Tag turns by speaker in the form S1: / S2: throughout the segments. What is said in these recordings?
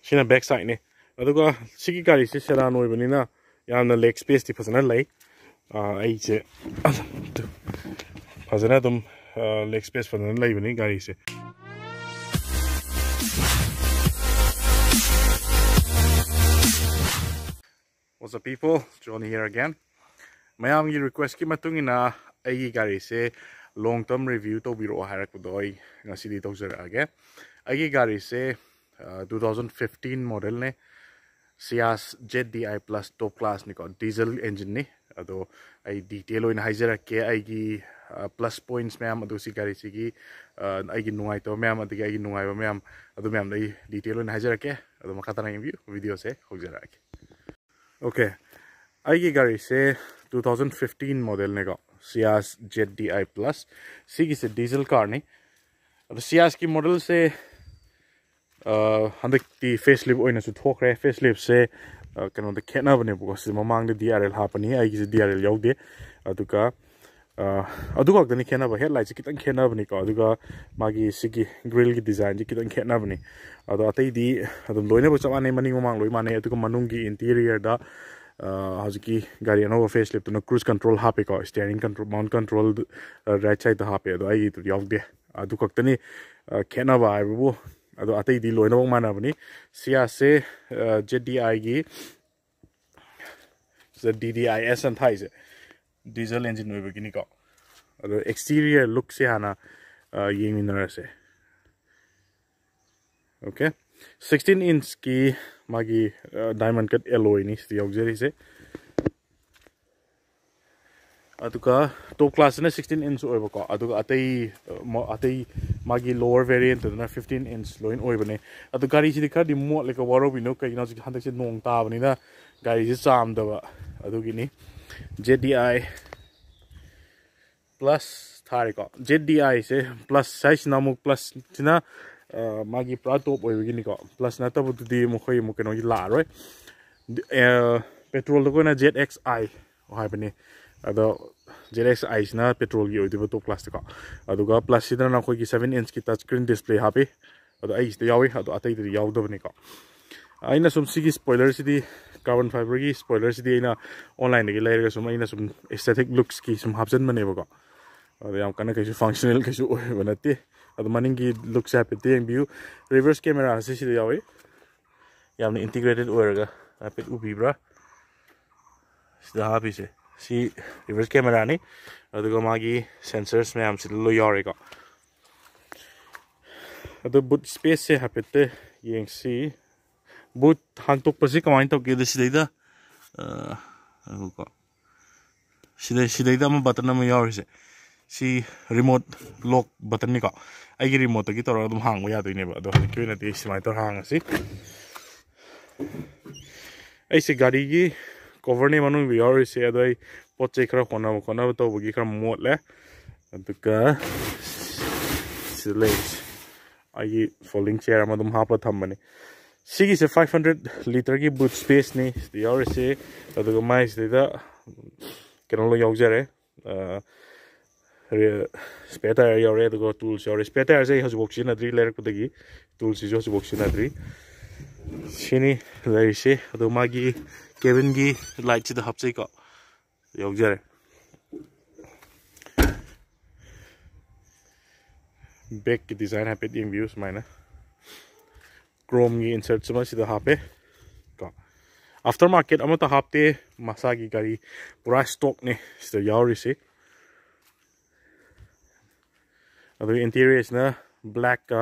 S1: Sina backside ni. Aduga sigi gari se sedan noi bani na yamna leg space ti phasana lai. Ai che phasana dum leg space phasana lai bani gari se. What's up people? Johnny here again. Mayam gi request ki matung ina ai gari se long term review to biro harak doi ngasi di tawzara age. Ai gari se 2015 model ne Ciaz ZDI plus top class ni ko diesel engine ni ado ai detail oin haijara ke ai gi plus points ma'am ado si gari sigi ai gi nungai to ma'am ado ai gi nungai ba ma'am ado ma'am dai detail oin haijara ke ado makata na video se hojara ke. Okay, ai gi gari se 2015 model ne ko Ciaz ZDI plus sigi se diesel car ni ado Ciaz ki model se handik di facelift oina su thok re facelift se kano the khena bane because mamang de DRL hapani ai gi DRL yaude aduka dani khena ba headlight kitang khena bani ka aduka magi sigi grill gi design ji kitang khena bani ado atai di adum loina bo chamane mani mamang loi mane aduka manung gi interior da haziki gari no facelift no cruise control hape ka steering control mount control right side da hape ado ai tu yaude aduka tani khena ba ai bu ado atai di loina bong mana bani Ciaz se ZDI gi ZDIS and thai se diesel engine we begini ko ado exterior look se hana yeng minara se. Okay, 16 inch ki magi diamond cut alloy ni sti auxiliary se aduka top class na 16 inch oiba ko aduka atai magi lower variant na 15 inch loin oiba ne adu gari si dikha di mo like waro bino kai na handak se nong ta bani na gari si cham da ba adugi ni ZDI plus thari ko ZDI se plus size na mo plus tina magi pra top oiba gi ni ko plus na ta bu di mo khoi mo keno la roi petrol ko na ZXI o hai bani ado ZXI na petrol gi oidiba top class ka aduga plus sidana na khoi gi 7 inch ki touch screen display happy ado ai ste yawi ado atai di yaw dobni ka aina sum sigi spoiler sidi carbon fiber gi spoiler sidi aina online gi laira sum aina sum aesthetic looks ki sum hapjan mane ba ado yam kana kai functional kai su banati ado maning gi looks happy thing view reverse camera se sidi yawi yam integrated oirga happy ubibra sida happy se si reverse camera ni aduga magi sensors me am lo yore ko adu boot space se hapete yeng si boot hang tok pasi kamain tok ge sidaida ko sidaida ma button ma yore se si remote lock button ni ko ai gi remote gi tor dum hang ya doine ba do ki na ti simai tor hang si ai se gari gi cover ni manu bi yore se adai poche khara khona to bugi khara mot le aduka silays ai folding chair ma dum hapa thammani sigi se 500 liter ki boot space ni yore se aduka mai se da keno lo yaujare spare tire yore aduka tools yore spare tire se has box na 3 layer kudagi tools is just box na 3 shini lai se adu magi cabin gi light the hapse ko yaujare back ki design happy in views maina chrome gi insert sama sida hape ko aftermarket amata hapte masagi gari pura stock ne sida yauri se adu interior is na black ka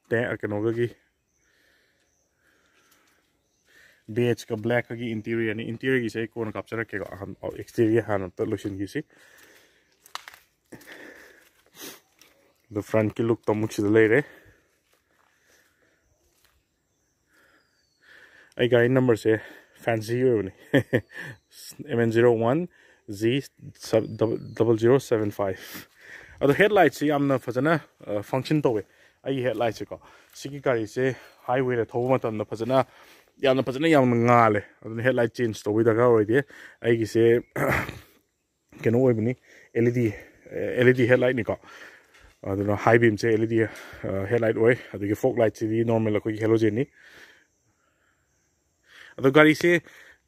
S1: te akanoga gi beige ka black ki interior ni interior gi se kon capture ke exterior han to lotion gi si the front ki look to much the later ai gari number se fancy ni MN01 Z0075 ado headlights si amna fazana function to we ai headlights ko sigi gari se highway le thoba matam na fazana yamna fazana yamna ngale ado headlight change to we da ga oide ai gi se keno we bani LED headlight ni ko ado high beam se LED headlight we ado gi fog light si normal ko halogen ni ꯑꯗꯣ ꯒꯥꯔꯤꯁꯦ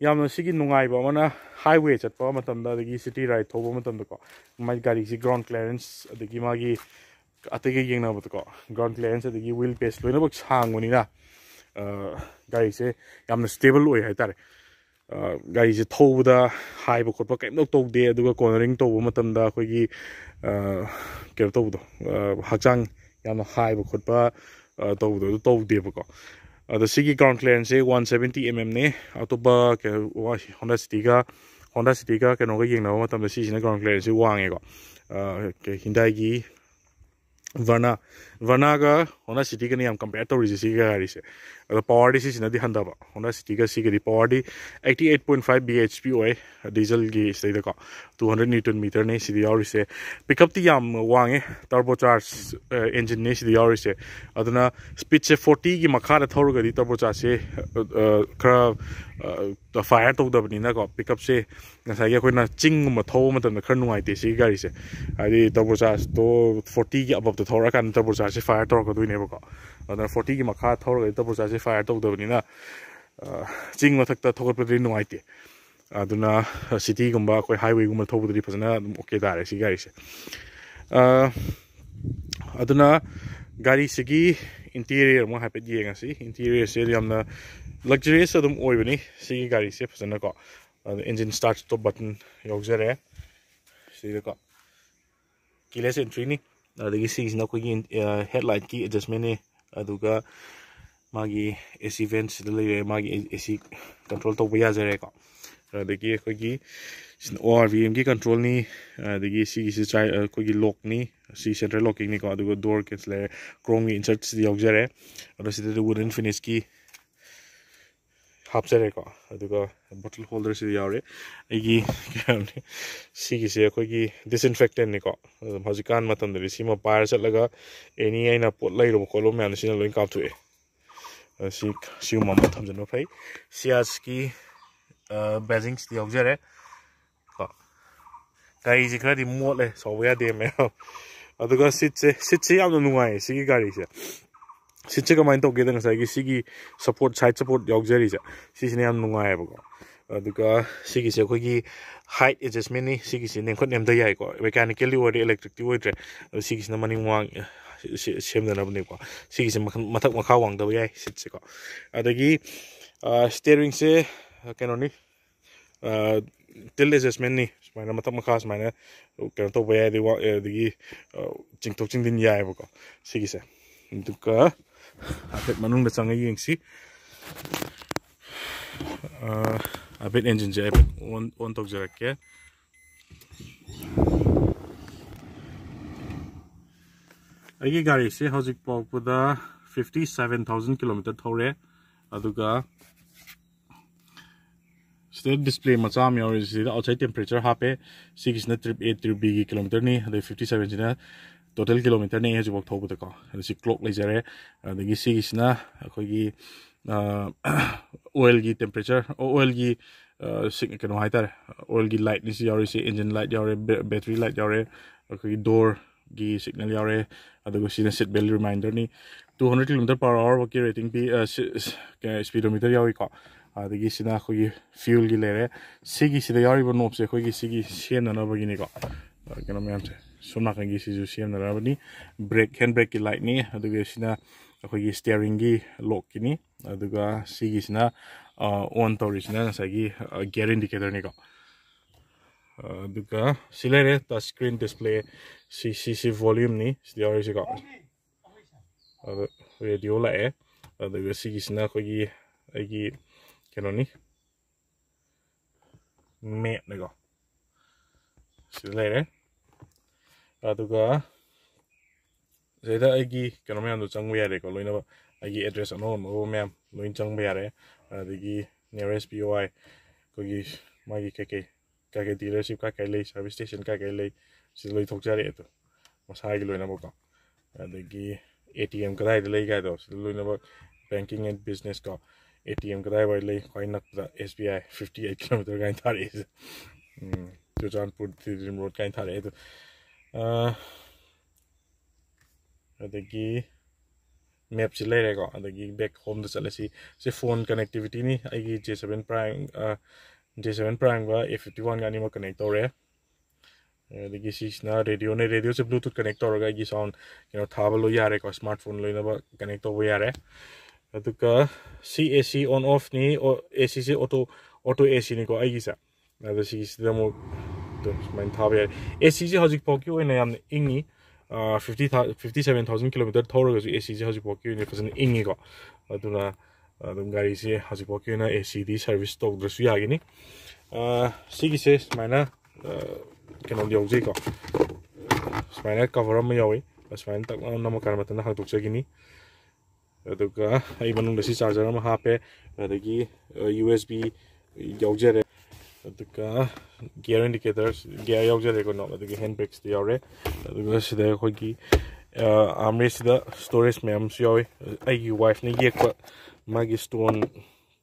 S1: ꯌꯥꯝꯅ ꯁꯤꯒꯤ ꯅꯨꯡꯉꯥꯏꯕ ꯑꯃꯅ highway ꯆꯠꯄ ꯃꯇꯝꯗ ꯑꯗꯒꯤ city ride ꯊꯧꯕ ꯃꯇꯝꯗꯀꯣ ꯃꯥꯒꯤ ꯒꯥꯔꯤꯁꯤ ꯒ꯭ꯔꯥꯎꯟ ꯀ꯭ꯂꯤꯌꯔꯦꯟꯁ ꯑꯗꯒꯤ ꯃꯥꯒꯤ ꯑꯇꯩꯒ ꯌꯦꯡꯅꯕꯗꯀꯣ ꯒ꯭ꯔꯥꯎꯟ ꯀ꯭ꯂꯤꯌꯔꯦꯟꯁ ꯑꯗꯒꯤ ꯋꯤꯜ ꯕꯦꯁ ꯂꯣꯏꯅꯃꯛ ꯁꯥꯡꯕꯅꯤꯅ ꯒꯥꯔꯤꯁꯦ ꯌꯥꯝꯅ ꯁ꯭ꯇꯦꯕꯜ ꯑꯣꯏ ꯍꯥꯏꯇꯥꯔꯦ ꯒꯥꯔꯤꯁꯦ ꯊꯧꯕꯗ ꯍꯥꯏꯕ ꯈꯣꯠꯄ ꯀꯩꯝꯇ ꯇꯧꯗꯦ ꯑꯗꯨꯒ ꯀꯣꯔꯅꯔꯤꯡ ꯇꯧꯕ ꯃꯇꯝꯗ ꯑꯩꯈꯣꯏꯒꯤ ꯀꯩꯅꯣ ꯇꯧꯕꯗꯣ ꯍꯛꯆꯥꯡ ꯌꯥꯝꯅ ꯍꯥꯏꯕ ꯈꯣꯠꯄ ꯇꯧꯕꯗꯣ ꯑꯗꯨ ꯇꯧꯗꯦꯕꯀꯣ ꯑꯗꯣ ꯁꯤꯒꯤ ꯒ꯭ꯔꯥꯎꯟ ꯀ꯭ꯂꯤꯌꯔꯦꯟꯁꯁꯦ 170 mm ꯅꯦ ꯑꯇꯣꯞꯄ ꯍꯣꯟꯗꯥ ꯁꯤꯇꯤꯒ ꯀꯩꯅꯣꯒ ꯌꯦꯡꯅꯕ ꯃꯇꯝꯗ ꯁꯤꯁꯤꯅ ꯒ꯭ꯔꯥꯎꯟ ꯀ꯭ꯂꯤꯌꯔꯦꯟꯁꯁꯦ ꯋꯥꯡꯉꯦꯀꯣ ꯍꯤꯟꯗꯥꯏꯒꯤ ꯚꯔꯅꯥꯒ ꯍꯣꯟꯗꯥ ꯁꯤꯇꯤꯒꯅ ꯌꯥꯝ ꯀꯝꯄꯦꯌꯔ ꯇꯧꯔꯤꯁꯦ ꯁꯤꯒꯤ ꯒꯥꯔꯤꯁꯦ ꯑꯗꯣ ꯄꯋꯥꯔꯗꯤ ꯁꯤꯁꯤꯅꯗꯤ ꯍꯟꯊꯕ ꯍꯣꯟꯗꯥ ꯁꯤꯇꯤꯒ ꯁꯤꯒꯗꯤ ꯄꯋꯥꯔꯗꯤ 88.5 bhp ꯑꯣꯏ ꯗꯤꯖꯜꯒꯤ ꯁꯤꯗꯩꯗꯀꯣ 200 ꯅ꯭ꯌꯨꯇꯟ ꯃꯤꯇꯔꯅꯦ ꯁꯤꯗ ꯌꯥꯎꯔꯤꯁꯦ ꯄꯤꯛꯑꯞꯇꯤ ꯌꯥꯝ ꯋꯥꯡꯉꯦ ꯇꯔꯕꯣ ꯆꯥꯔꯖ ꯑꯦꯟꯖꯤꯟꯅꯦ ꯁꯤꯗ ꯌꯥꯎꯔꯤꯁꯦ ꯑꯗꯨꯅ ꯁ꯭ꯄꯤꯠꯁꯦ 40ꯒꯤ ꯃꯈꯥꯗ ꯊꯧꯔꯒꯗꯤ ꯇꯔꯕꯣ ꯆꯥꯔꯖꯁꯦ ꯈꯔ ꯐꯥꯏꯌꯔ ꯇꯧꯗꯕꯅꯤꯅꯀꯣ ꯄꯤꯛꯑꯞꯁꯦ ꯉꯁꯥꯏꯒꯤ ꯑꯩꯈꯣꯏꯅ ꯆꯤꯡꯒꯨꯝꯕ ꯊꯧꯕ ꯃꯇꯝꯗ ꯈꯔ ꯅꯨꯡꯉꯥꯏꯇꯦ ꯁꯤꯒꯤ ꯒꯥꯔꯤꯁꯦ ꯍꯥꯏꯗꯤ ꯇꯔꯕꯣ ꯆꯥꯔꯖꯇꯣ 40ꯒꯤ ꯑꯕꯞꯇ ꯊꯧꯔꯛꯑꯀꯥꯟꯗ ꯇꯔꯕꯣ ꯆꯥꯔꯖꯁꯦ ꯐꯥꯏꯌꯔ ꯇꯧꯔꯛꯀꯗꯣꯏꯅꯦꯕꯀꯣ ꯑꯗꯨꯅ 40ꯒꯤ ꯃꯈꯥ ꯊꯧꯔꯒꯗꯤ ꯇꯔꯕꯣ ꯆꯥꯔꯖꯁꯦ ꯐꯥꯏꯌꯔ ꯇꯧꯗꯕꯅꯤꯅ ꯆꯤꯡ ꯃꯊꯛꯇ ꯊꯧꯒꯠꯄꯗꯤ ꯅꯨꯡꯉꯥꯏꯇꯦ ꯑꯗꯨꯅ ꯁꯤꯇꯤꯒꯨꯝꯕ ꯑꯩꯈꯣꯏ ꯍꯥꯏꯋꯦꯒꯨꯝꯕ ꯊꯧꯕꯗꯗꯤ ꯐꯖꯅ ꯑꯗꯨꯝ ꯑꯣꯀꯦ ꯇꯥꯔꯦ ꯁꯤ ꯒꯥꯔꯤꯁꯦ ꯑꯗꯨꯅ ꯒꯥꯔꯤꯁꯤꯒꯤ ꯏꯟꯇꯤꯔꯤꯌꯔ ꯑꯃꯨꯛ ꯍꯥꯏꯐꯦꯠ ꯌꯦꯡꯉꯁꯤ ꯏꯟꯇꯤꯔꯤꯌꯔꯁꯦ ꯌꯥꯝꯅ ꯂꯛꯖꯔꯤꯌꯁ ꯑꯗꯨꯝ ꯑꯣꯏꯕꯅꯤ ꯁꯤꯒꯤ ꯒꯥꯔꯤꯁꯦ ꯐꯖꯅꯀꯣ ꯑꯗꯣ ꯏꯟꯖꯤꯟ ꯁ꯭ꯇꯥꯔꯠ ꯁ꯭ꯇꯣꯞ ꯕꯇꯟ ꯌꯥꯎꯖꯔꯦ ꯁꯤꯗꯀꯣ ꯀꯤꯂꯦꯁ ꯑꯦꯟꯇ꯭ꯔꯤꯅꯤ ꯑꯗꯒꯤ ꯁꯤꯒꯤꯁꯤꯅ ꯑꯩꯈꯣꯏꯒꯤ ꯍꯦꯠꯂꯥꯏꯠꯀꯤ ꯑꯦꯗꯖꯁꯃꯦꯟꯅꯤ ꯑꯗꯨꯒ ꯃꯥꯒꯤ AC ꯚꯦꯟ ꯁꯤꯗ ꯂꯩꯔꯦ ꯃꯥꯒꯤ AC ꯀꯟꯇ꯭ꯔꯣꯜ ꯇꯧꯕ ꯌꯥꯖꯔꯦꯀꯣ ꯑꯗꯒꯤ ꯑꯩꯈꯣꯏꯒꯤ ORVMꯒꯤ ꯀꯟꯇ꯭ꯔꯣꯜꯅꯤ ꯑꯗꯒꯤ ꯁꯤꯒꯤꯁꯤ ꯑꯩꯈꯣꯏꯒꯤ ꯂꯣꯛꯅꯤ ꯁꯤ ꯁꯦꯟꯇ꯭ꯔꯦꯜ ꯂꯣꯛꯀꯤꯡꯅꯤꯀꯣ ꯑꯗꯨꯒ ꯗꯣꯔ ꯀꯦꯟꯁ ꯂꯩꯔꯦ ꯀ꯭ꯔꯣꯝꯒꯤ ꯏꯟꯁꯔꯠꯁꯤꯗ ꯌꯥꯎꯖꯔꯦ ꯑꯗꯣ ꯁꯤꯗꯗꯤ ꯋꯨꯗꯟ ꯐꯤꯅꯤꯁꯀꯤ ꯍꯥꯞꯆꯔꯦꯀꯣ ꯑꯗꯨꯒ ꯕꯣꯇꯜ ꯍꯣꯜꯗꯔꯁꯤꯗ ꯌꯥꯎꯔꯦ ꯑꯩꯒꯤ ꯀꯩꯅꯣꯅꯤ ꯁꯤꯒꯤꯁꯦ ꯑꯩꯈꯣꯏꯒꯤ ꯗꯤꯁꯏꯟꯐꯦꯛꯇꯦꯟꯅꯤꯀꯣ ꯑꯗꯨꯝ ꯍꯧꯖꯤꯛꯀꯥꯟ ꯃꯇꯝꯗꯗꯤ ꯁꯤꯃ ꯄꯥꯏꯔ ꯆꯠꯂꯒ ꯑꯦꯅꯤ ꯑꯩꯅ ꯄꯣꯠ ꯂꯩꯔꯨꯕ ꯈꯣꯠꯂꯨꯕ ꯃꯌꯥꯝꯗ ꯁꯤꯅ ꯂꯣꯏ ꯀꯥꯞꯊꯣꯛꯑꯦ ꯁꯤꯒꯨꯝꯕ ꯑꯃ ꯊꯝꯖꯟꯕ ꯐꯩ ꯁꯤꯌꯥꯁꯀꯤ ꯕꯦꯖꯤꯡꯁꯤꯗ ꯌꯥꯎꯖꯔꯦ ꯀꯣ ꯒꯥꯔꯤꯁꯦ ꯈꯔꯗꯤ ꯃꯣꯠꯂꯦ ꯁꯥꯎꯕ ꯌꯥꯗꯦ ꯃꯌꯥꯝ ꯑꯗꯨꯒ ꯁꯤꯠꯁꯦ ꯌꯥꯝꯅ ꯅꯨꯡꯉꯥꯏꯌꯦ ꯁꯤꯒꯤ ꯒꯥꯔꯤꯁꯦ ꯁꯤꯠꯁꯦ ꯀꯃꯥꯏꯅ ꯇꯧꯒꯦꯗ ꯉꯁꯥꯏꯒꯤ ꯁꯤꯒꯤ ꯁꯥꯏꯠ ꯁꯞꯄꯣꯔꯠ ꯌꯥꯎꯖꯔꯤꯁꯦ ꯁꯤꯁꯤꯅ ꯌꯥꯝ ꯅꯨꯡꯉꯥꯏꯌꯦꯕꯀꯣ ꯑꯗꯨꯒ ꯁꯤꯒꯤꯁꯦ ꯑꯩꯈꯣꯏꯒꯤ ꯍꯥꯏꯠ ꯑꯦꯗꯖꯁꯃꯦꯟꯅꯤ ꯁꯤꯒꯤꯁꯦ ꯅꯦꯝꯈꯠ ꯅꯦꯝꯊ ꯌꯥꯏꯀꯣ ꯃꯦꯀꯥꯅꯤꯀꯦꯜꯂꯤ ꯑꯣꯏꯔꯦ ꯏꯂꯦꯛꯇ꯭ꯔꯤꯛꯇꯤ ꯑꯣꯏꯗ꯭ꯔꯦ ꯑꯗꯣ ꯁꯤꯒꯤꯁꯤꯅ ꯃꯅꯤꯡ ꯃꯃꯥꯡ ꯁꯦꯝꯅꯅꯕꯅꯦꯀꯣ ꯁꯤꯒꯤꯁꯦ ꯃꯊꯛ ꯃꯈꯥ ꯋꯥꯡꯗꯕ ꯌꯥꯏ ꯁꯤꯠꯁꯦꯀꯣ ꯑꯗꯒꯤ ꯁ꯭ꯇꯦꯔꯤꯡꯁꯦ ꯀꯩꯅꯣꯅꯤ ꯇꯤꯜ ꯑꯦꯗꯖꯁꯃꯦꯟꯅꯤ ꯁꯨꯃꯥꯏꯅ ꯃꯊꯛ ꯃꯈꯥ ꯁꯨꯃꯥꯏꯅ ꯀꯩꯅꯣ ꯇꯧꯕ ꯌꯥꯏ ꯑꯗꯒꯤ ꯆꯤꯡꯊꯣꯛ ꯆꯤꯡꯁꯤꯟ ꯌꯥꯏꯑꯕꯀꯣ ꯁꯤꯒꯤꯁꯦ ꯑꯗꯨꯒ ꯍꯥꯏꯐꯦꯠ ꯃꯅꯨꯡꯗ ꯆꯪꯉ ꯌꯦꯡꯁꯤ ꯍꯥꯏꯐꯦꯠ ꯑꯦꯟꯖꯤꯟꯁꯦ ꯍꯥꯏꯐꯦꯠ ꯑꯣꯟ ꯇꯧꯖꯔꯛꯀꯦ ꯑꯩꯒꯤ ꯒꯥꯔꯤꯁꯦ ꯍꯧꯖꯤꯛ ꯐꯥꯎꯕꯗ 57,000 ꯀꯤꯂꯣꯃꯤꯇꯔ ꯊꯧꯔꯦ ꯑꯗꯨꯒ ꯁꯤꯗ ꯗꯤꯁꯄ꯭ꯂꯦ ꯃꯆꯥ ꯑꯃ ꯌꯥꯎꯔꯤ ꯁꯤꯗ ꯑꯥꯎꯠꯁꯥꯏꯠ ꯇꯦꯝꯄꯔꯦꯆꯔ ꯍꯥꯞꯄꯦ ꯁꯤꯒꯤꯁꯤꯅ ꯇ꯭ꯔꯤꯞ A ꯇ꯭ꯔꯤꯞ Bꯒꯤ ꯀꯤꯂꯣꯃꯤꯇꯔꯅꯤ ꯑꯗꯩ 57ꯁꯤꯅ ꯇꯣꯇꯦꯜ ꯀꯤꯂꯣꯃꯤꯇꯔꯅꯤ ꯍꯧꯖꯤꯛꯐꯥꯎ ꯊꯧꯕꯗꯀꯣ ꯑꯗ ꯁꯤ ꯀ꯭ꯂꯣꯛ ꯂꯩꯖꯔꯦ ꯑꯗꯒꯤ ꯁꯤꯒꯤꯁꯤꯅ ꯑꯩꯈꯣꯏꯒꯤ ꯑꯣꯏꯜꯒꯤ ꯇꯦꯝꯄꯔꯦꯆꯔ ꯑꯣꯏꯜꯒꯤ ꯀꯩꯅꯣ ꯍꯥꯏꯇꯥꯔꯦ ꯑꯣꯏꯜꯒꯤ ꯂꯥꯏꯠꯅꯤ ꯁꯤ ꯌꯥꯎꯔꯤꯁꯤ ꯏꯟꯖꯤꯟ ꯂꯥꯏꯠ ꯌꯥꯎꯔꯦ ꯕꯦꯇ꯭ꯔꯤ ꯂꯥꯏꯠ ꯌꯥꯎꯔꯦ ꯑꯩꯈꯣꯏꯒꯤ ꯗꯣꯔꯒꯤ ꯁꯤꯒꯅꯦꯜ ꯌꯥꯎꯔꯦ ꯑꯗꯨꯒ ꯁꯤꯅ ꯁꯤꯠ ꯕꯦꯜ ꯔꯤꯃꯥꯏꯟꯗꯔꯅꯤ 200 km/h ꯐꯥꯎꯒꯤ ꯔꯦꯇꯤꯡ ꯄꯤ ꯁ꯭ꯄꯤꯗꯣꯃꯤꯇꯔ ꯌꯥꯎꯏꯀꯣ ꯑꯗꯒꯤ ꯁꯤꯅ ꯑꯩꯈꯣꯏꯒꯤ ꯐ꯭ꯌꯨꯜꯒꯤ ꯂꯩꯔꯦ ꯁꯤꯒꯤꯁꯤꯗ ꯌꯥꯎꯔꯤꯕ ꯅꯣꯞꯁꯦ ꯑꯩꯈꯣꯏꯒꯤ ꯁꯤꯒꯤ ꯁꯦꯝꯅꯅꯕꯒꯤꯅꯤꯀꯣ ꯀꯩꯅꯣ ꯃꯌꯥꯝꯁꯦ ꯁꯣꯝ ꯅꯥꯀꯟꯒꯤ ꯁꯤꯁꯨ ꯁꯦꯝꯅꯅꯕꯅꯤ ꯍꯦꯟ ꯕ꯭ꯔꯦꯛꯀꯤ ꯂꯥꯏꯠꯅꯤ ꯑꯗꯨꯒ ꯁꯤꯅ ꯑꯩꯈꯣꯏꯒꯤ ꯁ꯭ꯇꯤꯌꯔꯤꯡꯒꯤ ꯂꯣꯛꯀꯤꯅꯤ ꯑꯗꯨꯒ ꯁꯤꯒꯤꯁꯤꯅ ꯑꯣꯟ ꯇꯧꯔꯤꯁꯤꯅ ꯉꯁꯥꯏꯒꯤ ꯒꯤꯌꯔ ꯏꯟꯗꯤꯀꯦꯇꯔꯅꯤꯀꯣ ꯑꯗꯨꯒ ꯁꯤ ꯂꯩꯔꯦ ꯇꯆ ꯁ꯭ꯀ꯭ꯔꯤꯟ ꯗꯤꯁꯄ꯭ꯂꯦ ꯁꯤ ꯚꯣꯜꯌꯨꯝꯅꯤ ꯁꯤꯗ ꯌꯥꯎꯔꯤꯁꯤꯀꯣ ꯑꯗ ꯔꯦꯗꯤꯑꯣ ꯂꯥꯛꯑꯦ ꯑꯗꯨꯒ ꯁꯤꯒꯤꯁꯤꯅ ꯑꯩꯒꯤ ꯀꯩꯅꯣꯅꯤ ꯃꯦꯞꯅꯤꯀꯣ ꯁꯤꯗ ꯂꯩꯔꯦ ꯑꯗꯨꯒ ꯁꯤꯗ ꯑꯩꯒꯤ ꯀꯩꯅꯣ ꯃꯌꯥꯝꯗꯣ ꯆꯪꯕ ꯌꯥꯔꯦꯀꯣ ꯂꯣꯏꯅꯃꯛ ꯑꯩꯒꯤ ꯑꯦꯗ꯭ꯔꯦꯁ ꯑꯅꯧ ꯑꯅꯧꯕ ꯃꯌꯥꯝ ꯂꯣꯏꯅ ꯆꯪꯕ ꯌꯥꯔꯦ ꯑꯗꯒꯤ ꯅꯤꯌꯔꯦꯁ POI ꯑꯩꯈꯣꯏꯒꯤ ꯃꯥꯒꯤ ꯀꯩꯀꯩ ꯗꯤꯂꯔꯁꯤꯞ ꯀꯥꯏ ꯂꯩ ꯁꯥꯔꯚꯤꯁ ꯁ꯭ꯇꯦꯁꯟ ꯀꯥꯏ ꯂꯩ ꯁꯤꯗ ꯂꯣꯏ ꯊꯣꯛꯆꯔꯛꯑꯦ ꯑꯗꯣ ꯃꯁꯥꯒꯤ ꯂꯣꯏꯅꯃꯛꯀꯣ ꯑꯗꯒꯤ ATM ꯀꯗꯥꯏꯗ ꯂꯩ ꯀꯥꯏꯗꯣ ꯁꯤꯗ ꯂꯣꯏꯅꯃꯛ ꯕꯦꯡꯀꯤꯡ ꯑꯦꯟড ꯕꯤꯖꯤꯅꯦꯁ ꯀꯣ ATM ꯀꯗꯥꯏꯋꯥꯏ ꯂꯩ ꯈ꯭ꯋꯥꯏ ꯅꯛꯄꯗ SBI 58 km ꯀꯥꯏꯅ ꯊꯥꯔꯛꯑꯦ ꯆꯨꯔꯆꯥꯟꯄꯨꯔ ꯇꯤꯗꯤꯝ ꯔꯣꯗ ꯀꯥꯏꯅ ꯊꯥꯔꯛꯑꯦ ꯑꯗꯣ ꯑꯗꯒꯤ map si lere ko adagi back home da chalasi se phone connectivity ni agi J7 Prime J7 Prime ga A51 ga ni ma connect tore adagi si na radio ne radio se bluetooth connect tore ga gi sound thabalo yare ko smartphone loina ba connect to yare aduka AC on off ni o AC se auto AC ni ko agi sa adu si da mo to main thabe AC se hojik pokyo ina yam ingi 57,000 km thoroga ju AC je hojik pokyo ni fasan ingi ko aduna adum gari se hojik pokyo na AC di service to drasu yagi ni sigi se maina keno yauji ko maina cover ma yawi maina tak na ma karma tan ha tok chagini aduga ai manung da si charger ma hape adagi USB yaujare aduga gear indicators gear yaujare ko no aduga handbrakes di yaure aduga sida khoi armrest da storage mem yawi ai wife ni yekpa magi stone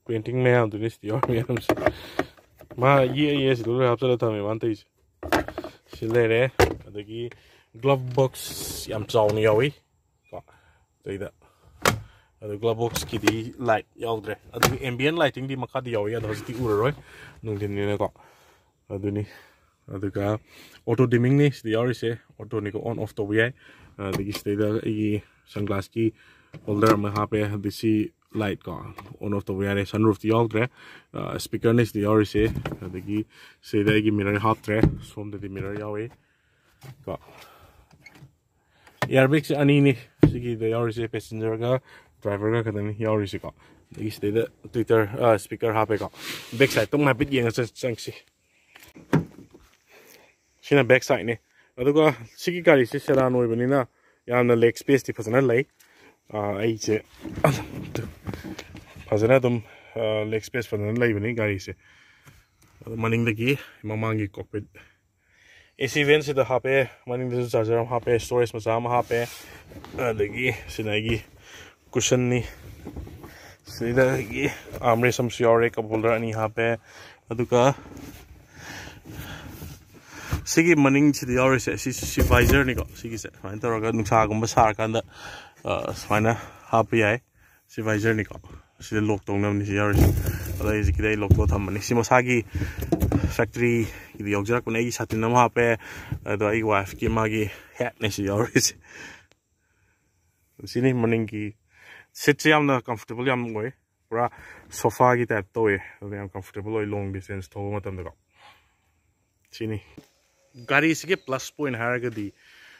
S1: painting me am dunis di yawi ma yes lu hapsala thame man tai silere adagi glove box yam chawni yawi ko taida adu glove box ki di light yaudre adu ambient lighting di makha di yawi adu hasti uraroi nungdin ni ko adu ni aduga auto dimming ni di yawi se auto ni ko on off to wi adagi staida i sunglass ki holder ma ha pe disi light ko on off to wi sunroof di yaudre speaker ni di yawi se adagi staida gi mirror haptre som di mirror yawi ko airbags ani ni sigi di yawi se passenger ga driver ga kadang yawi se ko dagi staida twitter speaker ha pe ko back side tong ma bit yeng changsi sina back side ni aduga sigi gari se sedan oi bani na yamna leg space ti phasana lai ai che phasana dum leg space phasana lai bani gari se maning dagi mamangi cockpit AC vent se da hape maning da charger am hape storage ma jam hape dagi sinagi cushion ni sida gi armrest sam siore cup holder ani hape aduga sigi maning chi the oris si visor ni ko sigi se fine to ga nungsa gum sar kan da fine happy ai si visor ni ko si lock tong nam ni si oris ala is ki dai lock to tham ni si mosagi factory the yogja ko nei satin nam ha pe do ai wife ki magi hat ni si oris sini maning ki sit yam na comfortable yam ngoi pura sofa ki type to e yam comfortable oi long distance to matam da sini gari se plus point haragadi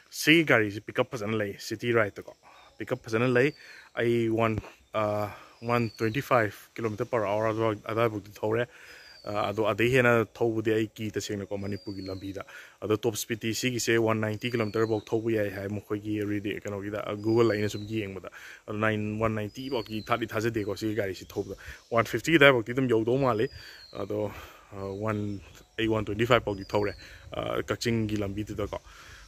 S1: si gari se pickup pasan lay city right ko pickup pasan lay I 125 km/h ada buk thore ado ade hena thobudi ai ki ta sengna ko manipur gi lambi da ado top speed ti si gi se 190 km bok thobu yai hai mo khoi gi ready kano gi da google line sum gi yeng da 190 bok gi thadi thaje de ko si gari si thobu 150 da bok ti dum yodo ma le ado 125 bok gi thore kaching gi lambi da ko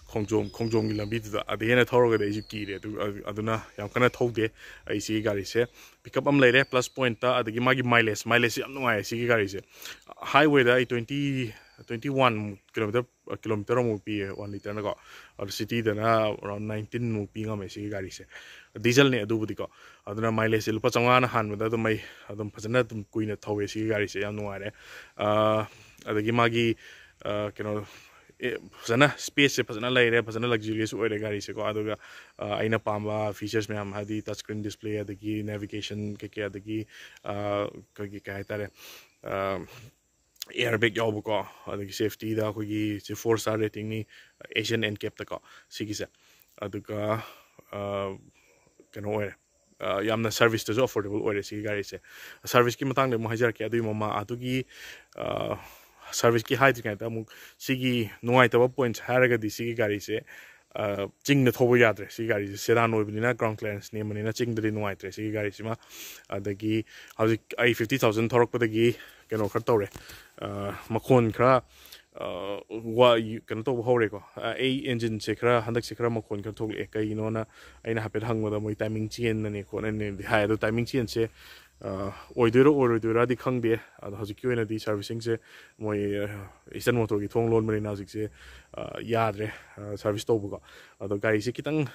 S1: khongjong gi lambi da ade hena thoro ga de ji ki re aduna yam kana thode ai si gari se pickup am lere plus point ta adagi magi mileage yam nungai si gari se highway da 21 kilometer mo pi 1 liter na ko or city da na around 19 mo pi ngam si gari se diesel ne adu budi ko aduna mileage lupa changa na han da mai adum phajana dum kuina thowe si gari se yam nungai re adagi magi phajana space se phajana lai re phajana luxurious oi re gari se ko aduga aina pamba features me am hadi touch screen display adagi navigation ke adagi kagi kai tare airbag yaw ko adagi safety da ko gi 4-star rating ni Asian NCAP ta ko sigi se aduga kano oi yamna service to affordable oi re sigi gari se service ki matang de mo hajar ke adu mama adugi service ki high kind amuk sigi nuai taba points haraga di sigi gari se ching na thobo yadre sigi gari se sedan oi bini na ground clearance ne mani na ching de nuai tre sigi gari sima adagi hauji I 50,000 thorok padagi keno khar tore makhon khra wa keno to hore ko a engine se khra handak se khra makhon khar thok e kai no na aina hapet hangwa da moi timing chen na ne ko ne ha do timing chen se oidura di khangde ad hauji ki oina di servicing se moi Eastern Motor gi thong loan mari na jik se ꯌꯥꯗ꯭ꯔꯦ service ꯇꯧꯕꯀꯣ ꯑꯗꯣ ꯒꯥꯔꯤꯁꯦ ꯈꯤꯇꯪ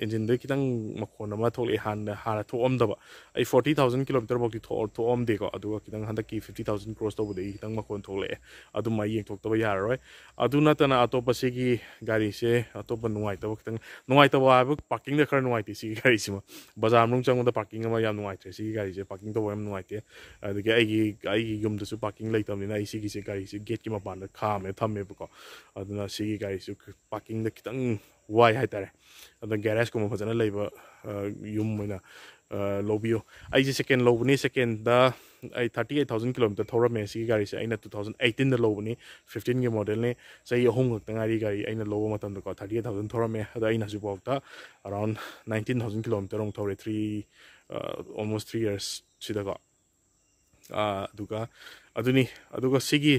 S1: ꯏꯟꯖꯤꯟꯗ ꯈꯤꯇꯪ ꯃꯈꯣꯟ ꯑꯃ ꯊꯣꯛꯂꯛꯑꯦ ꯍꯥꯟꯅ ꯊꯣꯛꯑꯝꯗꯕ ꯑꯩ 40,000 ꯀꯤꯂꯣꯃꯤꯇꯔ ꯐꯥꯎꯗꯤ ꯊꯣꯛꯑꯝꯗꯦꯀꯣ ꯑꯗꯨꯒ ꯈꯤꯇꯪ ꯍꯟꯗꯛꯀꯤ 50,000 ꯀ꯭ꯔꯣꯁ ꯇꯧꯕꯗꯒꯤ ꯈꯤꯇꯪ ꯃꯈꯣꯟ ꯊꯣꯛꯂꯛꯑꯦ ꯑꯗꯨꯃ ꯌꯦꯡꯊꯣꯛꯇꯕ ꯌꯥꯔꯔꯣꯏ ꯑꯗꯨ ꯅꯠꯇꯅ ꯑꯇꯣꯞꯄ ꯁꯤꯒꯤ ꯒꯥꯔꯤꯁꯦ ꯑꯇꯣꯞꯄ ꯅꯨꯡꯉꯥꯏꯇꯕ ꯈꯤꯇꯪ ꯅꯨꯡꯉꯥꯏꯇꯕ ꯍꯥꯏꯕ ꯄꯥꯔꯀꯤꯡꯗ ꯈꯔ ꯅꯨꯡꯉꯥꯏꯇꯦ ꯁꯤꯒꯤ ꯒꯥꯔꯤꯁꯤꯃ ꯕꯖꯥꯔ ꯃꯅꯨꯡ ꯆꯪꯕꯗ ꯄꯥꯔꯀꯤꯡ ꯑꯃ ꯌꯥꯝ ꯅꯨꯡꯉꯥꯏꯇ꯭ꯔꯦ ꯁꯤꯒꯤ ꯒꯥꯔꯤꯁꯦ ꯄꯥꯔꯀꯤꯡ ꯇꯧꯕ ꯌꯥꯝ ꯅꯨꯡꯉꯥꯏꯇꯦ ꯑꯗꯒꯤ ꯑꯩꯒꯤ ꯌꯨꯝꯗꯁꯨ ꯄꯥꯔꯀꯤꯡ ꯂꯩꯇꯕꯅꯤꯅ ꯑꯩ ꯁꯤꯒꯤꯁꯦ ꯒꯥꯔꯤꯁꯦ ꯒꯦꯠꯀꯤ ꯃꯄꯥꯟꯗ ꯈꯥꯝꯃꯦ ꯊꯝꯃꯦꯕꯀꯣ ꯑꯗꯨꯅ ꯁꯤꯒꯤ ꯒꯥꯔꯤꯁꯨ ꯄꯥꯔꯀꯤꯡꯗ ꯈꯤꯇꯪ ꯋꯥꯏ ꯍꯥꯏꯇꯥꯔꯦ ꯑꯗꯨꯅ ꯒꯦꯔꯦꯖꯀꯨꯝꯕ ꯐꯖꯅ ꯂꯩꯕ ꯌꯨꯝ ꯑꯣꯏꯅ ꯂꯧꯕꯤꯌꯨ ꯑꯩꯁꯦ ꯁꯦꯀꯦꯟ ꯂꯧꯕꯅꯤ ꯁꯦꯀꯦꯟꯗ ꯑꯩ 38,000 ꯀꯤꯂꯣꯃꯤꯇꯔ ꯊꯧꯔꯝꯃꯦ ꯁꯤꯒꯤ ꯒꯥꯔꯤꯁꯦ ꯑꯩꯅ 2018ꯗ ꯂꯧꯕꯅꯤ 15ꯒꯤ ꯃꯣꯗꯦꯜꯅꯤ ꯆꯍꯤ 3 ꯈꯛꯇ ꯉꯥꯏꯔꯤ ꯒꯥꯔꯤ ꯑꯩꯅ ꯂꯧꯕ ꯃꯇꯝꯗꯀꯣ 38,000 ꯊꯧꯔꯝꯃꯦ ꯑꯗꯣ ꯑꯩꯅ ꯍꯧꯖꯤꯛꯐꯥꯎꯗ ꯑꯔꯥꯎꯟ 19,000 ꯀꯤꯂꯣꯃꯤꯇꯔ ꯑꯃꯨꯛ ꯊꯧꯔꯦ almost 3 years ꯁꯤꯗꯀꯣ ꯑꯗꯨꯒ ꯑꯗꯨꯅꯤ ꯑꯗꯨꯒ ꯁꯤꯒꯤ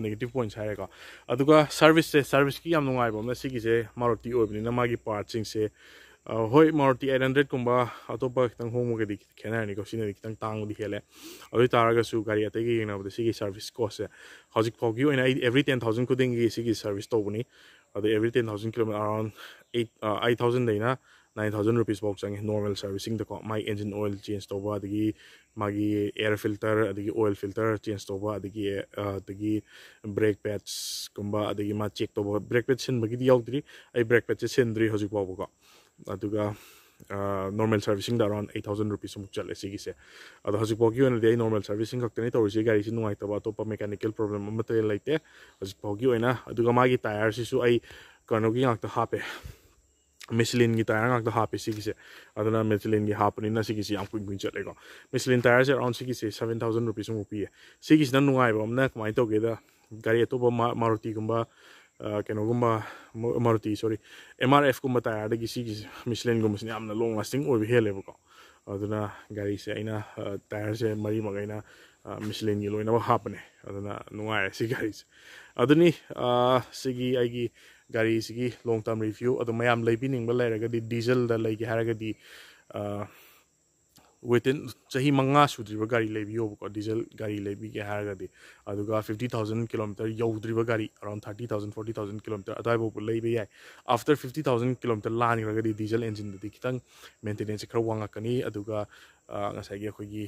S1: ꯅꯦꯒꯦꯇꯤቭ ꯄꯣꯏꯟꯠꯁ ꯍꯥꯏꯔꯦꯀꯣ ꯑꯗꯨꯒ ꯁꯥꯔꯚꯤꯁꯀꯤ ꯌꯥꯝ ꯅꯨꯡꯉꯥꯏꯕ ꯑꯃꯅ ꯁꯤꯒꯤꯁꯦ ꯃꯥꯔꯨꯇꯤ ꯑꯣꯏꯕꯅꯤꯅ ꯃꯥꯒꯤ ꯄꯥꯔꯠꯁꯤꯡꯁꯦ ꯍꯣꯏ ꯃꯥꯔꯨꯇꯤ 800ꯀꯨꯝꯕ ꯑꯇꯣꯞꯄ ꯈꯤꯇꯪ ꯍꯣꯡꯕꯒꯗꯤ ꯈꯦꯠꯅꯔꯅꯤꯀꯣ ꯁꯤꯅꯗꯤ ꯈꯤꯇꯪ ꯇꯥꯡꯕꯗꯤ ꯍꯦꯜꯂꯦ ꯑꯗꯨ ꯑꯣꯏꯇꯥꯔꯒꯁꯨ ꯒꯥꯔꯤ ꯑꯇꯩꯒ ꯌꯦꯡꯅꯕꯗ ꯁꯤꯒꯤ ꯁꯥꯔꯚꯤꯁ ꯀꯣꯁꯁꯦ ꯍꯧꯖꯤꯛ ꯐꯥꯎꯒꯤ ꯑꯣꯏꯅ ꯑꯩ ꯑꯦꯕ꯭ꯔꯤ 10,000 ꯈꯨꯗꯤꯡꯒꯤ ꯁꯤꯒꯤ ꯁꯥꯔꯚꯤꯁ ꯇꯧꯕꯅꯤ ꯑꯗꯣ ꯑꯦꯕ꯭ꯔꯤ 10,000 ꯀꯤꯂꯣꯃꯤꯇꯔ ꯑꯔꯥꯎꯟ 8,000ꯗꯩꯅ 9,000 ꯔꯨꯄꯤꯁ ꯐꯥꯎ ꯆꯪꯉꯦ ꯅꯣꯔꯃꯦꯜ ꯁꯥꯔꯚꯤꯁꯤꯡꯗꯀꯣ ꯃꯥꯒꯤ ꯑꯦꯟꯖꯤꯟ ꯑꯣꯏꯜ ꯆꯦꯟꯖ ꯇꯧꯕ ꯑꯗꯒꯤ ꯃꯥꯒꯤ ꯑꯦꯌꯔ ꯐꯤꯜꯇꯔ ꯑꯗꯒꯤ ꯑꯣꯏꯜ ꯐꯤꯜꯇꯔ ꯆꯦꯟꯖ ꯇꯧꯕ ꯑꯗꯒꯤ ꯕ꯭ꯔꯦꯛ ꯄꯦꯠꯁꯀꯨꯝꯕ ꯑꯗꯒꯤ ꯃꯥ ꯆꯦꯛ ꯇꯧꯕ ꯕ꯭ꯔꯦꯛ ꯄꯦꯠ ꯁꯤꯟꯕꯒꯤꯗꯤ ꯌꯥꯎꯗ꯭ꯔꯤ ꯑꯩ ꯕ꯭ꯔꯦꯛ ꯄꯦꯠꯁꯦ ꯁꯤꯟꯗ꯭ꯔꯤ ꯍꯧꯖꯤꯛ ꯐꯥꯎꯕꯀꯣ ꯑꯗꯨꯒ ꯅꯣꯔꯃꯦल ꯁꯥꯔꯚꯤꯁꯤꯡꯗ ꯑꯔꯥꯎꯟ 8,000 ꯔꯨꯄꯤꯁꯃꯨꯛ ꯆꯠꯂꯦ ꯁꯤꯒꯤꯁꯦ ꯑꯗꯣ ꯍꯧꯖꯤꯛꯐꯥꯎꯒꯤ ꯑꯣꯏꯅꯗꯤ ꯑꯩ ꯅꯣꯔꯃꯦꯜ ꯁꯥꯔꯚꯤꯁꯤꯡ ꯈꯛꯇꯅꯤ ꯇꯧꯔꯤꯁꯤ ꯒꯥꯔꯤꯁꯤ ꯅꯨꯡꯉꯥꯏꯇꯕ ꯑꯇꯣꯞꯄ ꯃꯦꯀꯥꯅꯤꯀꯦꯜ ꯄ꯭ꯔꯣꯕ꯭ꯂꯦꯝ ꯑꯃꯠꯇ ꯂꯩꯇꯦ ꯍꯧꯖꯤꯛꯐꯥꯎꯒꯤ ꯑꯣꯏꯅ ꯑꯗꯨꯒ ꯃꯥꯒꯤ ꯇꯥꯌꯔꯁꯤꯁꯨ ꯑꯩ ꯀꯩꯅꯣꯒꯤ ꯉꯥꯛꯇ ꯍꯥꯞꯄꯦ ꯃꯤꯁꯂꯤꯟꯒꯤ ꯇꯥꯌꯔ ꯉꯥꯛꯇ ꯍꯥꯞꯄꯦ ꯁꯤꯒꯤꯁꯦ ꯑꯗꯨꯅ ꯃꯤꯁꯂꯤꯟꯒꯤ ꯍꯥꯞꯄꯅꯤꯅ ꯁꯤꯒꯤꯁꯤ ꯌꯥꯝ ꯀꯨꯏꯅ ꯆꯠꯂꯦꯀꯣ ꯃꯤꯁꯂꯤꯟ ꯇꯥꯌꯔꯁꯦ ꯑꯔꯥꯎꯟ ꯁꯤꯒꯤꯁꯦ 7,000 ꯔꯨꯄꯤꯁꯃꯨꯛ ꯄꯤꯌꯦ ꯁꯤꯒꯤꯁꯤꯅ ꯅꯨꯡꯉꯥꯏꯕ ꯑꯃꯅ ꯀꯃꯥꯏꯅ ꯇꯧꯒꯦꯗ ꯒꯥꯔꯤ ꯑꯇꯣꯞꯄ ꯃꯥꯔꯨꯇꯤꯒꯨꯝꯕ ꯀꯩꯅꯣꯒꯨꯝꯕ ꯃꯥꯔꯨꯇꯤ ꯁꯣꯔꯤ MRF ꯀꯨꯝꯕ ꯇꯥꯌꯔꯗꯒꯤ ꯁꯤꯒꯤ ꯃꯤꯁꯂꯤꯟꯒꯨꯝꯕꯁꯤꯅ ꯌꯥꯝꯅ ꯂꯣꯡ ꯂꯥꯁꯇꯤꯡ ꯑꯣꯏꯕ ꯍꯦꯜꯂꯦꯕꯀꯣ ꯑꯗꯨꯅ ꯒꯥꯔꯤꯁꯦ ꯑꯩꯅ ꯇꯥꯌꯔꯁꯦ ꯃꯔꯤꯃꯛ ꯑꯩꯅ ꯃꯤꯁꯂꯤꯟꯒꯤ ꯂꯣꯏꯅꯃꯛ ꯍꯥꯞꯄꯅꯦ ꯑꯗꯨꯅ ꯅꯨꯡꯉꯥꯏꯔꯦ ꯁꯤ ꯒꯥꯔꯤꯁꯦ ꯑꯗꯨꯅꯤ ꯁꯤꯒꯤ ꯑꯩꯒꯤ ꯒꯥꯔꯤꯁꯤꯒꯤ ꯂꯣꯡ ꯇꯔꯝ ꯔꯤꯚ꯭ꯌꯨ ꯑꯗꯣ ꯃꯌꯥꯝ ꯂꯩꯕꯤꯅꯤꯡꯕ ꯂꯩꯔꯒꯗꯤ ꯗꯤꯖꯜꯗ ꯂꯩꯒꯦ ꯍꯥꯏꯔꯒꯗꯤ ꯋꯤꯇꯤꯟ ꯆꯍꯤ 5 ꯁꯨꯗ꯭ꯔꯤꯕ ꯒꯥꯔꯤ ꯂꯩꯕꯤꯌꯣꯕꯀꯣ ꯗꯤꯖꯜ ꯒꯥꯔꯤ ꯂꯩꯕꯤꯒꯦ ꯍꯥꯏꯔꯒꯗꯤ ꯑꯗꯨꯒ 50,000 ꯀꯤꯂꯣꯃꯤꯇꯔ ꯌꯧꯗ꯭ꯔꯤꯕ ꯒꯥꯔꯤ ꯑꯔꯥꯎꯟ 30,000 40,000 ꯀꯤꯂꯣꯃꯤꯇꯔ ꯑꯗꯨꯋꯥꯏꯐꯥꯎꯕ ꯂꯩꯕ ꯌꯥꯏ ꯑꯥꯐꯇꯔ 50,000 ꯀꯤꯂꯣꯃꯤꯇꯔ ꯂꯥꯟꯈ꯭ꯔꯒꯗꯤ ꯗꯤꯖꯜ ꯑꯦꯟꯖꯤꯟꯗꯗꯤ ꯈꯤꯇꯪ ꯃꯦꯟꯇꯦꯅꯦꯟꯁꯁꯦ ꯈꯔ ꯋꯥꯡꯉꯛꯀꯅꯤ ꯑꯗꯨꯒ ꯉꯁꯥꯏꯒꯤ ꯑꯩꯈꯣꯏꯒꯤ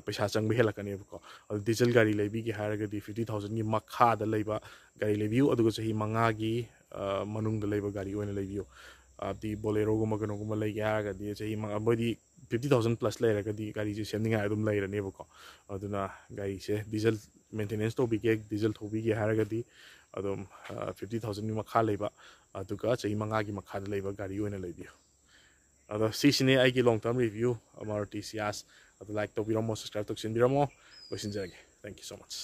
S1: ꯄꯩꯁꯥ ꯆꯪꯕ ꯍꯦꯜꯂꯛꯀꯅꯦꯕꯀꯣ ꯑꯗꯨ ꯗꯤꯖꯜ ꯒꯥꯔꯤ ꯂꯩꯕꯤꯒꯦ ꯍꯥꯏꯔꯒꯗꯤ 50,000ꯒꯤ ꯃꯈꯥꯗ ꯂꯩꯕ ꯒꯥꯔꯤ ꯂꯩꯕꯤꯌꯨ ꯑꯗꯨꯒ ꯆꯍꯤ 5ꯒꯤ ꯃꯅꯨꯡꯗ ꯂꯩꯕ ꯒꯥꯔꯤ ꯑꯣꯏꯅ ꯂꯩꯕꯤꯌꯨ ꯍꯥꯏꯕꯗꯤ ꯕꯣꯂꯦꯔꯣꯒꯨꯝꯕ ꯀꯩꯅꯣꯒꯨꯝꯕ ꯂꯩꯒꯦ ꯍꯥꯏꯔꯒꯗꯤ ꯆꯍꯤ 5 ꯃꯣꯏꯗꯤ 50,000 + ꯂꯩꯔꯒꯗꯤ ꯒꯥꯔꯤꯁꯦ ꯁꯦꯝꯅꯤꯡꯉꯥꯏ ꯑꯗꯨꯝ ꯂꯩꯔꯅꯦꯕꯀꯣ ꯑꯗꯨꯅ ꯒꯥꯔꯤꯁꯦ ꯗꯤꯖꯜ ꯃꯦꯟꯇꯦꯅꯦꯟꯁ ꯇꯧꯕꯤꯒꯦ ꯗꯤꯖꯜ ꯊꯧꯕꯤꯒꯦ ꯍꯥꯏꯔꯒꯗꯤ ꯑꯗꯨꯝ 50,000ꯒꯤ ꯃꯈꯥ ꯂꯩꯕ ꯑꯗꯨꯒ ꯆꯍꯤ 5ꯒꯤ ꯃꯈꯥꯗ ꯂꯩꯕ ꯒꯥꯔꯤ ꯑꯣꯏꯅ ꯂꯩꯕꯤꯌꯨ ꯑꯗꯣ ꯁꯤꯁꯤꯅꯦ ꯑꯩꯒꯤ ꯂꯣꯡ ꯇꯔꯝ ꯔꯤꯚ꯭ꯌꯨ ꯃꯥꯔꯨꯇꯤ ꯁꯤꯌꯥꯁ ꯑꯗꯣ ꯂꯥꯏꯛ ꯇꯧꯕꯤꯔꯝꯃꯣ ꯁꯕꯁꯀ꯭ꯔꯥꯏꯕ ꯇꯧꯁꯤꯟꯕꯤꯔꯝꯃꯣ ꯂꯣꯏꯁꯤꯟꯖꯔꯒꯦ ꯊꯦꯡꯛ ꯌꯨ ꯁꯣ ꯃꯆ